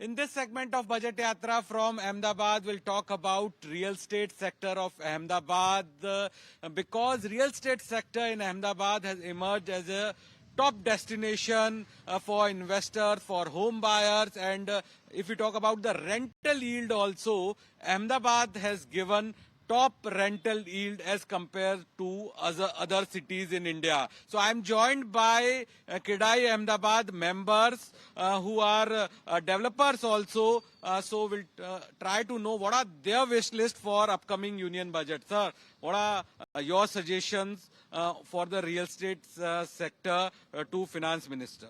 In this segment of Budget Yatra from Ahmedabad, we'll talk about real estate sector of Ahmedabad because real estate sector in Ahmedabad has emerged as a top destination for investors, for home buyers, and if we talk about the rental yield also, Ahmedabad has given top rental yield as compared to other cities in India. So I'm joined by Kidai Ahmedabad members who are developers also. So we'll try to know what are their wish list for upcoming union budget. Sir, what are your suggestions for the real estate sector to Finance Minister?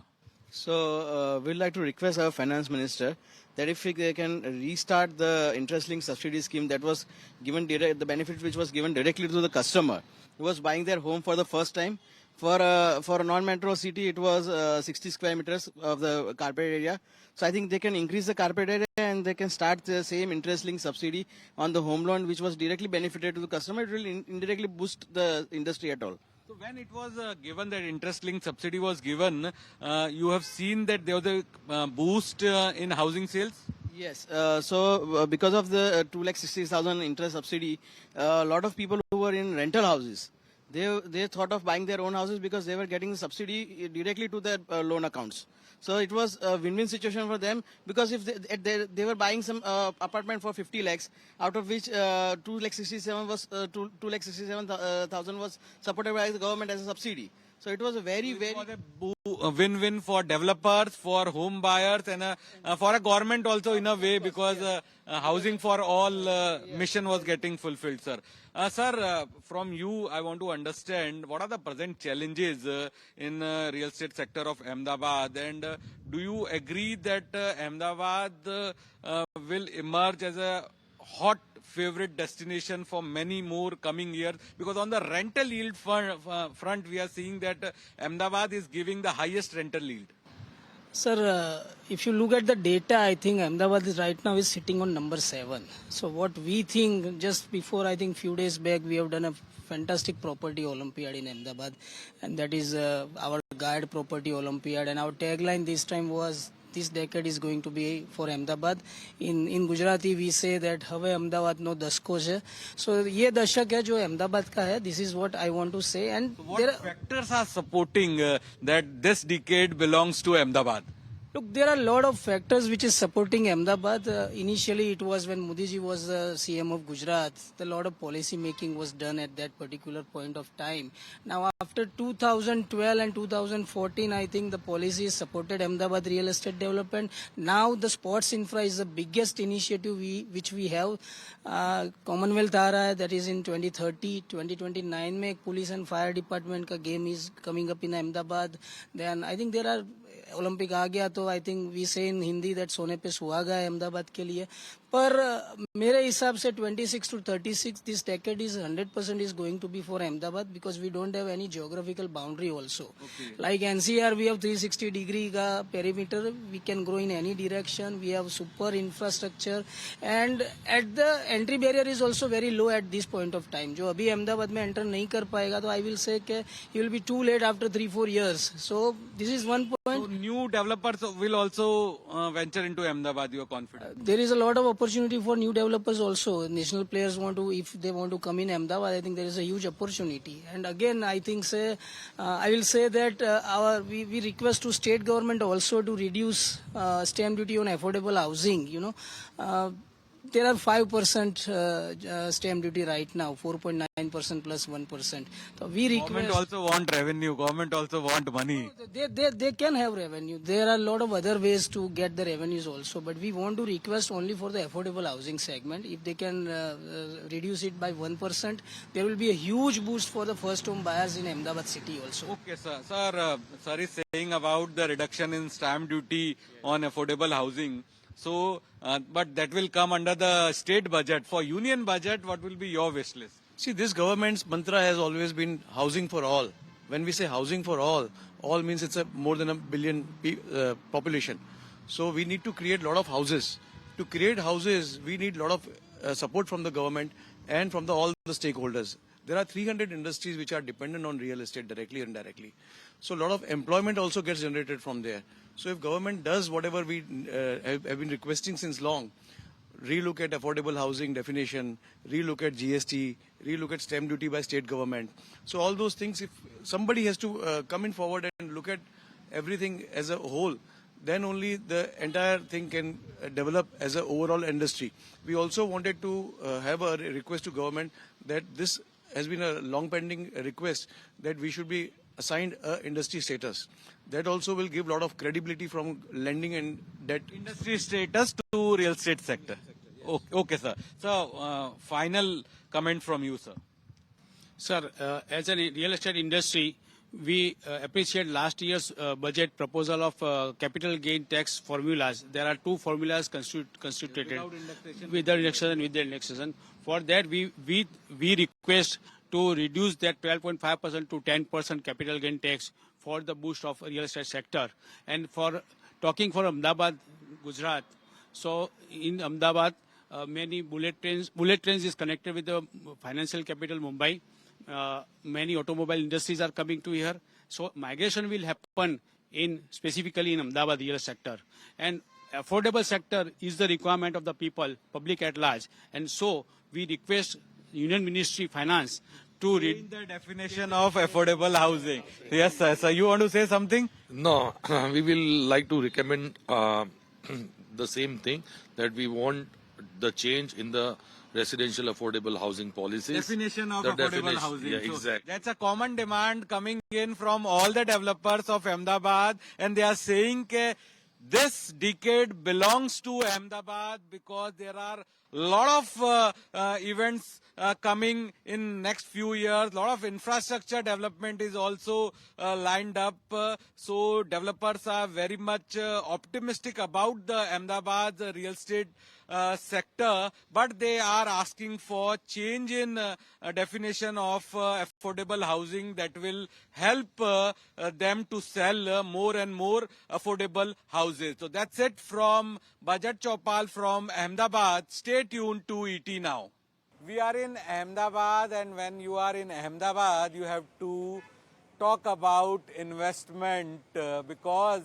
So we'd like to request our finance minister that if they can restart the interest-linked subsidy scheme that was given direct, the benefit which was given directly to the customer who was buying their home for the first time. For a non-metro city, it was 60 square meters of the carpet area. So I think they can increase the carpet area and they can start the same interest-linked subsidy on the home loan, which was directly benefited to the customer. It will indirectly boost the industry at all. So when it was given that interest-linked subsidy was given, you have seen that there was a boost in housing sales? Yes. Because of the 2,60,000 interest subsidy, a lot of people who were in rental houses, they thought of buying their own houses because they were getting the subsidy directly to their loan accounts. So it was a win-win situation for them because if they were buying some apartment for 50 lakhs, out of which 2,67,000 was supported by the government as a subsidy. So it was a very a win-win for developers, for home buyers, and for a government also in a way because housing for all mission was getting fulfilled, sir. Sir, from you, I want to understand what are the present challenges in real estate sector of Ahmedabad, and do you agree that Ahmedabad will emerge as a hot favorite destination for many more coming years? Because on the rental yield front, we are seeing that Ahmedabad is giving the highest rental yield. Sir, if you look at the data, I think Ahmedabad is right now is sitting on number 7. So what we think, just before I think few days back, we have done a fantastic property Olympiad in Ahmedabad, and that is our guide property Olympiad, and our tagline this time was, this decade is going to be for Ahmedabad. In Gujarati we say that have Ahmedabad no dasko hai. So ye dashak hai jo Ahmedabad ka hai. This is what I want to say. And so what factors are supporting that this decade belongs to Ahmedabad? Look, there are a lot of factors which is supporting Ahmedabad. Initially, it was when Modi ji was the CM of Gujarat. A lot of policy making was done at that particular point of time. Now, after 2012 and 2014, I think the policies supported Ahmedabad real estate development. Now, the sports infra is the biggest initiative which we have. Commonwealth aa raha hai, that is in 2030, 2029 mein police and fire department ka game is coming up in Ahmedabad. Then I think there are olympic आ गया तो I think we से इन Hindi that सोने पे सुहागा है अहमदाबाद के लिए पर मेरे हिसाब से 26 to 36 this decade is 100% is going to be for Ahmedabad because we don't have any geographical boundary also like NCR we have 360 degree का perimeter we can grow in any direction we have super infrastructure and at the entry barrier is also very low at this point of time जो अभी अहमदाबाद में enter नहीं कर पाएगा तो I will say he will be too late after 3-4 years so this is one point new developers will also venture into Ahmedabad, you are confident? There is a lot of opportunity for new developers also. National players want to, if they want to come in Ahmedabad, I think there is a huge opportunity. And again, I think I will say that we request to state government also to reduce stamp duty on affordable housing, you know. There are 5% stamp duty right now, 4.9% plus 1%. So we request. Government also want revenue. Government also want money. They can have revenue. There are a lot of other ways to get the revenues also, but we want to request only for the affordable housing segment. If they can reduce it by 1%, there will be a huge boost for the first home buyers in Ahmedabad city also. Okay, sir. Sir is saying about the reduction in stamp duty on affordable housing. So, but that will come under the state budget. For union budget, what will be your wish list? See, this government's mantra has always been housing for all. When we say housing for all means it's more than a billion population. So we need to create a lot of houses. To create houses, we need a lot of support from the government and from all the stakeholders. There are 300 industries which are dependent on real estate directly or indirectly. So a lot of employment also gets generated from there. So if government does whatever we have been requesting since long, relook at affordable housing definition, relook at GST, relook at stamp duty by state government. So all those things, if somebody has to come in forward and look at everything as a whole, then only the entire thing can develop as an overall industry. We also wanted to have a request to government that this has been a long pending request that we should be assigned a industry status. That also will give a lot of credibility from lending and debt. Industry status to real estate sector. Okay, sir. So, final comment from you, sir. Sir, as a real estate industry, we appreciate last year's budget proposal of capital gain tax formulas. There are two formulas constituted with the indexation and with the indexation. For that, we request to reduce that 12.5% to 10% capital gain tax for the boost of real estate sector. And for talking for Ahmedabad, Gujarat, so in Ahmedabad, many bullet trains is connected with the financial capital Mumbai. Many automobile industries are coming to here. So migration will happen specifically in Ahmedabad real sector. And affordable sector is the requirement of the people, public at large. And so we request Union Ministry Finance to read The definition of affordable housing. Yes, sir. So you want to say something? No, we will like to recommend the same thing, that we want the change in the residential affordable housing policies. Definition of The affordable definition, housing. yeah, So exactly. that's a common demand coming in from all the developers of Ahmedabad, and they are saying that this decade belongs to Ahmedabad because there are a lot of events coming in next few years. A lot of infrastructure development is also lined up. So developers are very much optimistic about the Ahmedabad real estate sector, but they are asking for change in definition of affordable housing that will help them to sell more and more affordable houses. So that's it from Budget Chopal from Ahmedabad. Stay tuned to ET Now. We are in Ahmedabad, and when you are in Ahmedabad, you have to talk about investment because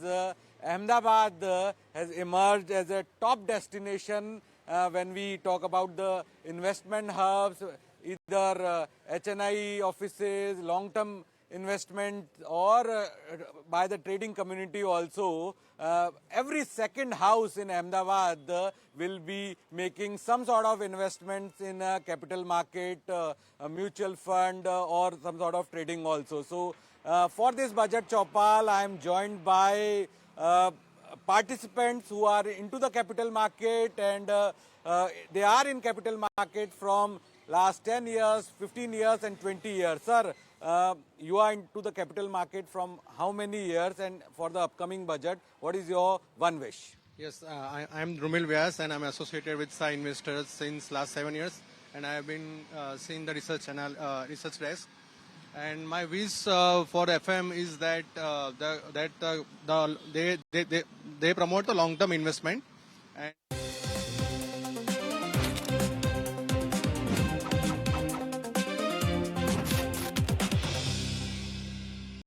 Ahmedabad has emerged as a top destination when we talk about the investment hubs, either HNI offices, long-term investment, or by the trading community also. Every second house in Ahmedabad will be making some sort of investments in a capital market, a mutual fund, or some sort of trading also. So for this Budget Chopal, I am joined by participants who are into the capital market, and they are in capital market from last 10 years, 15 years and 20 years. Sir, you are into the capital market from how many years, and for the upcoming budget, what is your one wish? Yes, I am Drumil Vyas, and I'm associated with Sai Investors since last 7 years, and I have been seeing the research desk. And my wish for FM is that they promote the long-term investment. And